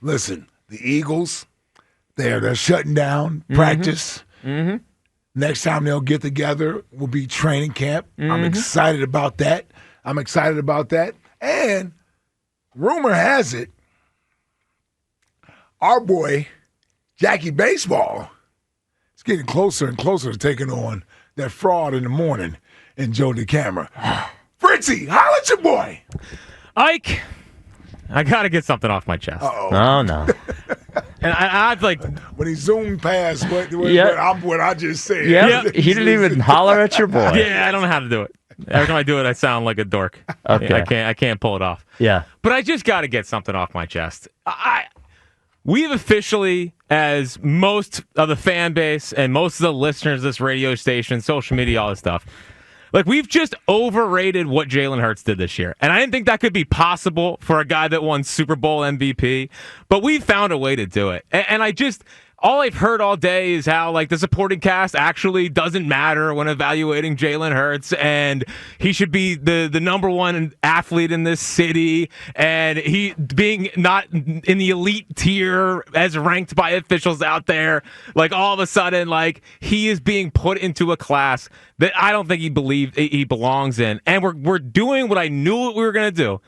Listen, the Eagles, they're shutting down practice. Mm-hmm. Next time they'll get together will be training camp. I'm excited about that. And rumor has it, our boy, Jackie Baseball, is getting closer and closer to taking on that fraud in the morning in Joe DeCamera. Fritzy, holla at your boy. Ike, I got to get something off my chest. Uh-oh. Oh, no. And I've like... When he zoomed past what I just said. Yeah, he didn't even holler at your boy. Yeah, I don't know how to do it. Every time I do it, I sound like a dork. Okay. I can't pull it off. Yeah. But I just got to get something off my chest. We've officially, as most of the fan base and most of the listeners of this radio station, social media, all this stuff, like, we've just overrated what Jalen Hurts did this year. And I didn't think that could be possible for a guy that won Super Bowl MVP, but we found a way to do it. And all I've heard all day is how, like, the supporting cast actually doesn't matter when evaluating Jalen Hurts, and he should be the number one athlete in this city, and he being not in the elite tier as ranked by officials out there, like, all of a sudden, like, he is being put into a class that I don't think he belongs in. And we're doing what I knew we were going to do.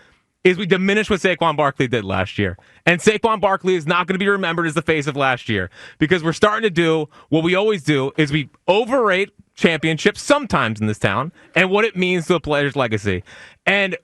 Is we diminish what Saquon Barkley did last year. And Saquon Barkley is not going to be remembered as the face of last year, because we're starting to do what we always do, is we overrate championships sometimes in this town and what it means to a player's legacy. And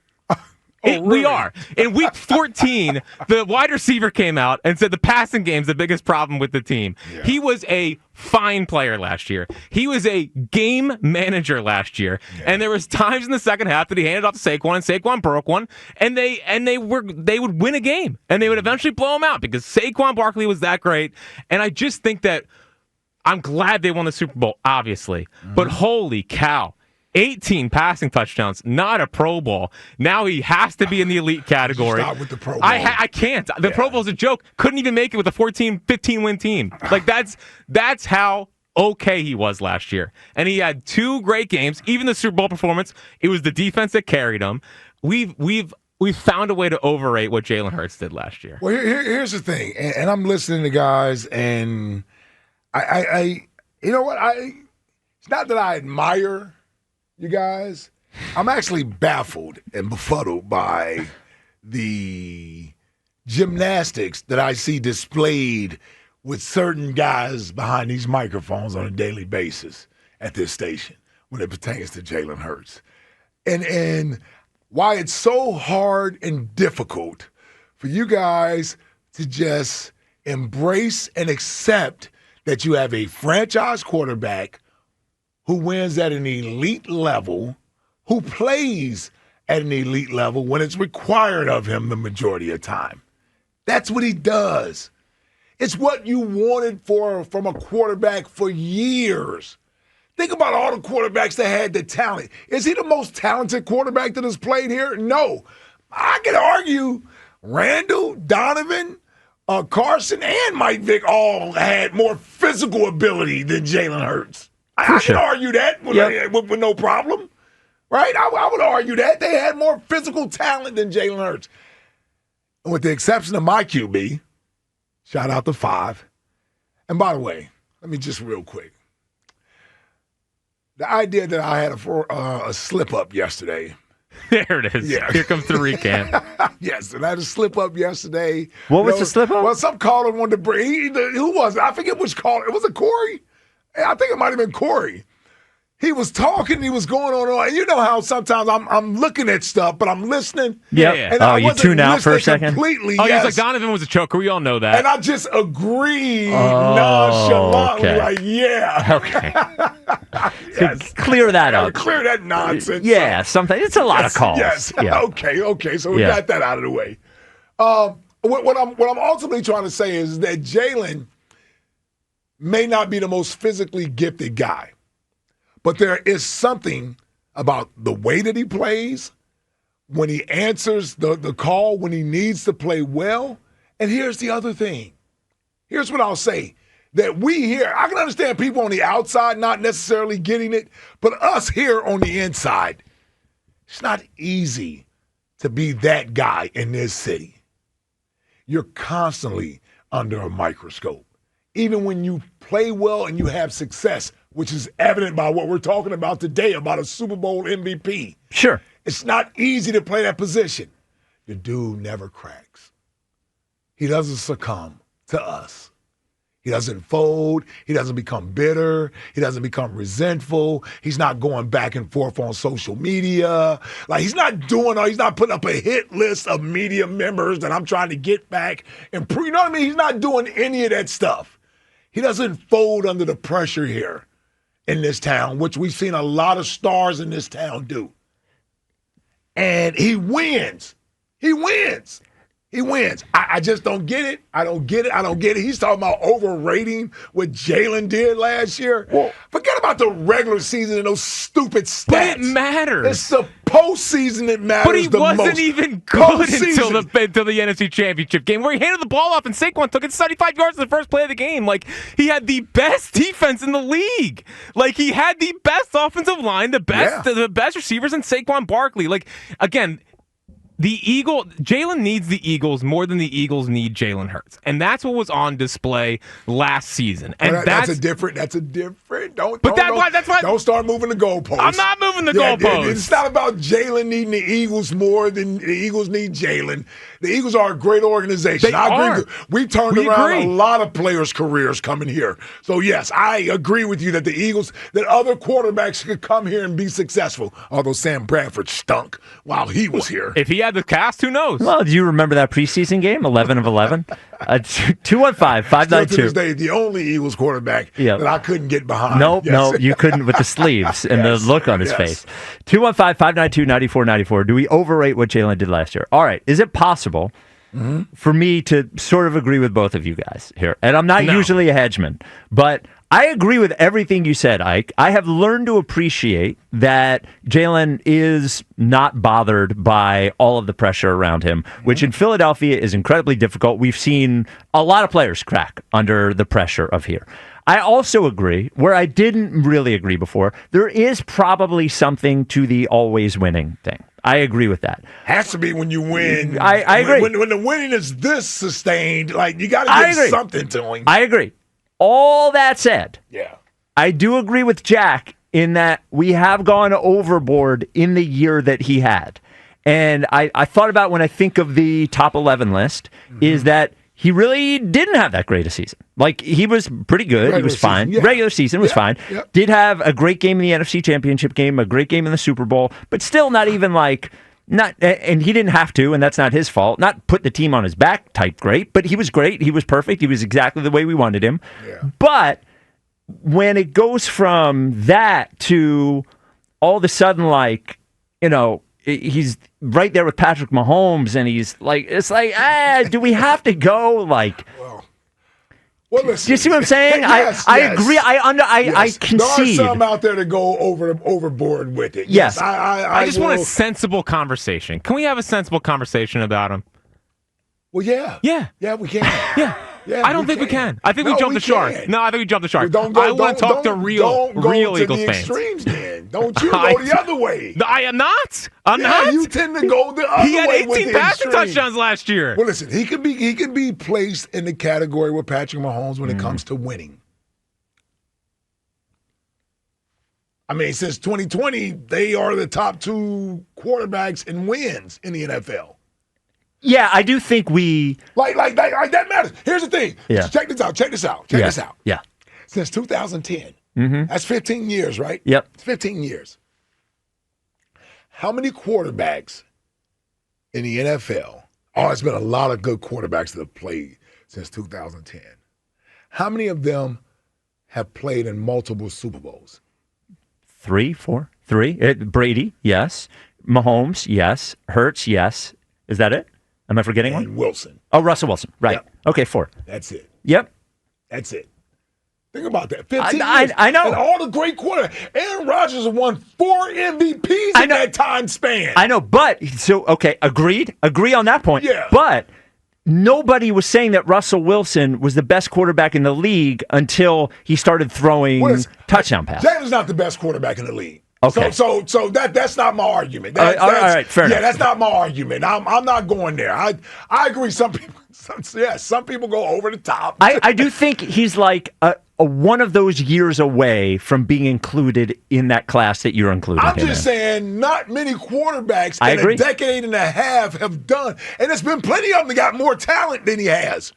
we are. In week 14, the wide receiver came out and said the passing game's the biggest problem with the team. Yeah. He was a fine player last year. He was a game manager last year. Yeah. And there was times in the second half that he handed off to Saquon, and Saquon broke one, and they would win a game, and they would eventually blow him out because Saquon Barkley was that great. And I just think that I'm glad they won the Super Bowl, obviously. But holy cow. 18 passing touchdowns, not a Pro Bowl. Now he has to be in the elite category. Stop with the Pro Bowl. I can't. The Pro Bowl's a joke. Couldn't even make it with a 15-win team. Like, that's how okay he was last year. And he had 2 great games. Even the Super Bowl performance, it was the defense that carried him. We've found a way to overrate what Jalen Hurts did last year. Well, here's the thing, and I'm listening to guys, and I you know what? It's not that I admire you guys, I'm actually baffled and befuddled by the gymnastics that I see displayed with certain guys behind these microphones on a daily basis at this station when it pertains to Jalen Hurts. And why it's so hard and difficult for you guys to just embrace and accept that you have a franchise quarterback who wins at an elite level, who plays at an elite level when it's required of him the majority of the time. That's what he does. It's what you wanted from a quarterback for years. Think about all the quarterbacks that had the talent. Is he the most talented quarterback that has played here? No. I could argue Randall, Donovan, Carson, and Mike Vick all had more physical ability than Jalen Hurts. I can argue that with no problem, right? I would argue that. They had more physical talent than Jalen Hurts. And with the exception of my QB, shout out to 5. And by the way, let me just real quick. The idea that I had a slip-up yesterday. There it is. Yeah. Here comes the recant. Yes, and I had a slip-up yesterday. What was the slip-up? Well, some caller wanted to bring – who was it? I forget which caller. Was it Corey? I think it might have been Corey. He was talking, he was going on, and you know how sometimes I'm looking at stuff, but I'm listening. Yeah. And you tune out for a second? Completely, Oh, yes. he's like, Donovan was a choker. We all know that. And I just agreed nonchalantly, okay. like, yeah. Okay. Yes. Clear that up. Clear that nonsense. Yeah, something. It's a lot of calls. Yes. Yeah. Okay. So we got that out of the way. What I'm ultimately trying to say is that Jalen may not be the most physically gifted guy, but there is something about the way that he plays, when he answers the call, when he needs to play well. And here's the other thing. Here's what I'll say. That we here, I can understand people on the outside not necessarily getting it, but us here on the inside, it's not easy to be that guy in this city. you're constantly under a microscope. Even when you play well and you have success, which is evident by what we're talking about today, about a Super Bowl MVP. Sure. It's not easy to play that position. The dude never cracks. He doesn't succumb to us. He doesn't fold. He doesn't become bitter. He doesn't become resentful. He's not going back and forth on social media. Like, he's not putting up a hit list of media members that I'm trying to get back and prove. You know what I mean? He's not doing any of that stuff. He doesn't fold under the pressure here in this town, which we've seen a lot of stars in this town do. And he wins. He wins. He wins. I just don't get it. I don't get it. He's talking about overrating what Jalen did last year. Well, forget about the regular season and those stupid stats. But it matters. It's the postseason that matters. But he wasn't even good until the NFC Championship game, where he handed the ball off and Saquon took it 75 yards in the first play of the game. Like, he had the best defense in the league. Like, he had the best offensive line, the best receivers, and Saquon Barkley. Like, again, Jalen needs the Eagles more than the Eagles need Jalen Hurts, and that's what was on display last season. And that's a different. Don't start moving the goalposts. I'm not moving the goalposts. It's not about Jalen needing the Eagles more than the Eagles need Jalen. The Eagles are a great organization. I agree. We turned around a lot of players' careers coming here. So yes, I agree with you that the Eagles, that other quarterbacks could come here and be successful. Although Sam Bradford stunk while he was here. If he had the cast, who knows? Well, do you remember that preseason game, 11 of 11? 215-592. To this day, the only Eagles quarterback that I couldn't get behind. No, you couldn't with the sleeves and the look on his face. 215-592-9494. Do we overrate what Jalen did last year? All right. Is it possible for me to sort of agree with both of you guys here? And I'm not usually a hedgeman, but I agree with everything you said, Ike. I have learned to appreciate that Jalen is not bothered by all of the pressure around him, which in Philadelphia is incredibly difficult. We've seen a lot of players crack under the pressure of here. I also agree, where I didn't really agree before, there is probably something to the always winning thing. I agree with that. Has to be when you win. I agree. When the winning is this sustained, like, you got to give something to him. I agree. All that said, I do agree with Jack in that we have gone overboard in the year that he had. And I thought about, when I think of the top 11 list, is that he really didn't have that great a season. Like, he was pretty good. He was fine. Regular season was fine. Did have a great game in the NFC Championship game, a great game in the Super Bowl, but still not even like... and he didn't have to, and that's not his fault. Not put the team on his back type great, but he was great. He was perfect. He was exactly the way we wanted him. But when it goes from that to all of a sudden, like, he's right there with Patrick Mahomes, and he's like, it's like, do we have to go? Like, well, listen, do you see what I'm saying? I agree. I concede. There are some out there to go overboard with it. Yes. I just want a sensible conversation. Can we have a sensible conversation about him? Well, yeah. Yeah, we can. Yeah, I don't think we can. I think we jumped the shark. No, I think we jumped the shark. I want to talk to real Eagles fans. Extremes, then. Don't you go the other way. I am not. I'm not. You tend to go the other way. He had 18 passing touchdowns last year. Well, listen, he can be placed in the category with Patrick Mahomes when it comes to winning. I mean, since 2020, they are the top two quarterbacks in wins in the NFL. Yeah, I do think we... Like that matters. Here's the thing. Yeah. Check this out. Yeah. Since 2010. That's 15 years, right? Yep. It's 15 years. How many quarterbacks in the NFL... Oh, it's been a lot of good quarterbacks that have played since 2010. How many of them have played in multiple Super Bowls? 3, 4, 3. Brady, yes. Mahomes, yes. Hurts, yes. Is that it? Am I forgetting one? And Wilson. Oh, Russell Wilson. Right. Yep. Okay, 4. That's it. Yep. That's it. Think about that. 15 years. I know. And all the great quarterbacks. Aaron Rodgers has won 4 MVPs in that time span. I know, but, agreed. Agree on that point. Yeah. But nobody was saying that Russell Wilson was the best quarterback in the league until he started throwing touchdown passes. Jalen's not the best quarterback in the league. Okay. So that's not my argument. All right, fair enough. Yeah, that's not my argument. I'm not going there. I agree. Some people go over the top. I do think he's like a one of those years away from being included in that class that you're included in. I'm just saying, not many quarterbacks I in agree. a decade and a half have done, and there's been plenty of them that got more talent than he has.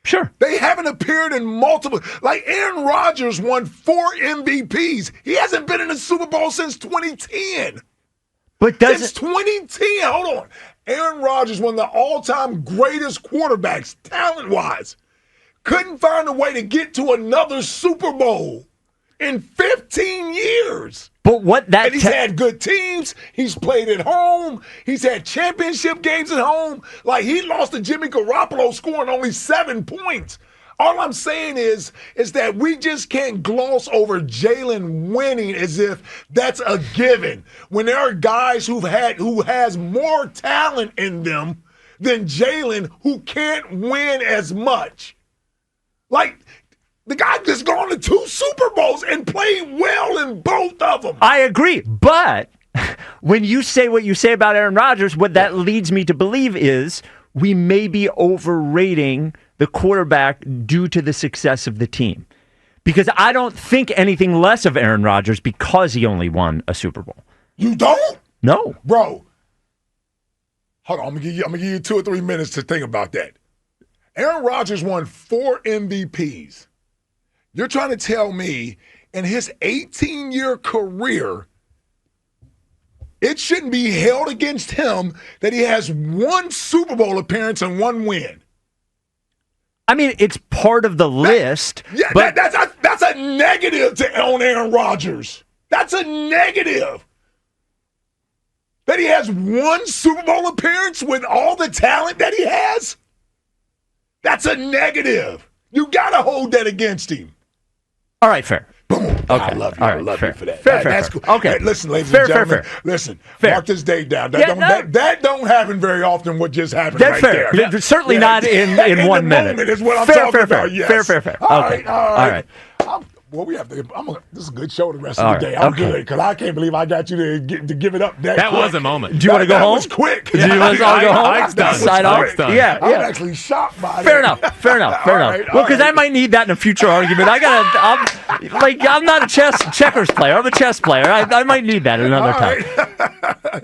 Sure. They haven't appeared in multiple. Like Aaron Rodgers won 4 MVPs. He hasn't been in the Super Bowl since 2010. But Since 2010. Hold on. Aaron Rodgers, one of the all-time greatest quarterbacks, talent-wise, couldn't find a way to get to another Super Bowl in 15 years. But what that And he's had good teams. He's played at home. He's had championship games at home. Like, he lost to Jimmy Garoppolo scoring only 7 points. All I'm saying is that we just can't gloss over Jalen winning as if that's a given. When there are guys who has more talent in them than Jalen who can't win as much. Like, the guy just gone to 2 Super Bowls and played well in both of them. I agree. But when you say what you say about Aaron Rodgers, what that leads me to believe is we may be overrating the quarterback due to the success of the team. Because I don't think anything less of Aaron Rodgers because he only won a Super Bowl. You don't? No. Bro. Hold on, I'm gonna give you 2 or 3 minutes to think about that. Aaron Rodgers won 4 MVPs. You're trying to tell me in his 18-year career, it shouldn't be held against him that he has 1 Super Bowl appearance and 1 win. I mean, it's part of the list. Yeah, but that's a negative on Aaron Rodgers. That's a negative. That he has 1 Super Bowl appearance with all the talent that he has? That's a negative. You got to hold that against him. all right, fair. Boom. Okay. I love you. All I right, love fair. you for that. Fair, That's fair. cool. Okay. Hey, listen, ladies Fair, and gentlemen. fair. Listen, Fair. mark this date down. That, Yeah, don't, no. that don't happen very often, what just happened That's right fair. there. Yeah, certainly not in the 1 minute. Moment is what I'm Fair, talking fair, about. fair. Yes. Fair. All Okay. right. All right. Well, we have to. This is a good show the rest All of the right. day. I'm Okay. good because I can't believe I got you to give it up that That quick. was a moment. Do you want to go That home? was quick. Do you want us all to go home? Ike's done. Side off? Ike's done. Yeah. I'm yeah. actually shocked by Fair that. enough. Fair enough. All right, Well, because all I right. might need that in a future argument. I'm not a checkers player. I'm a chess player. I might need that another All time. right.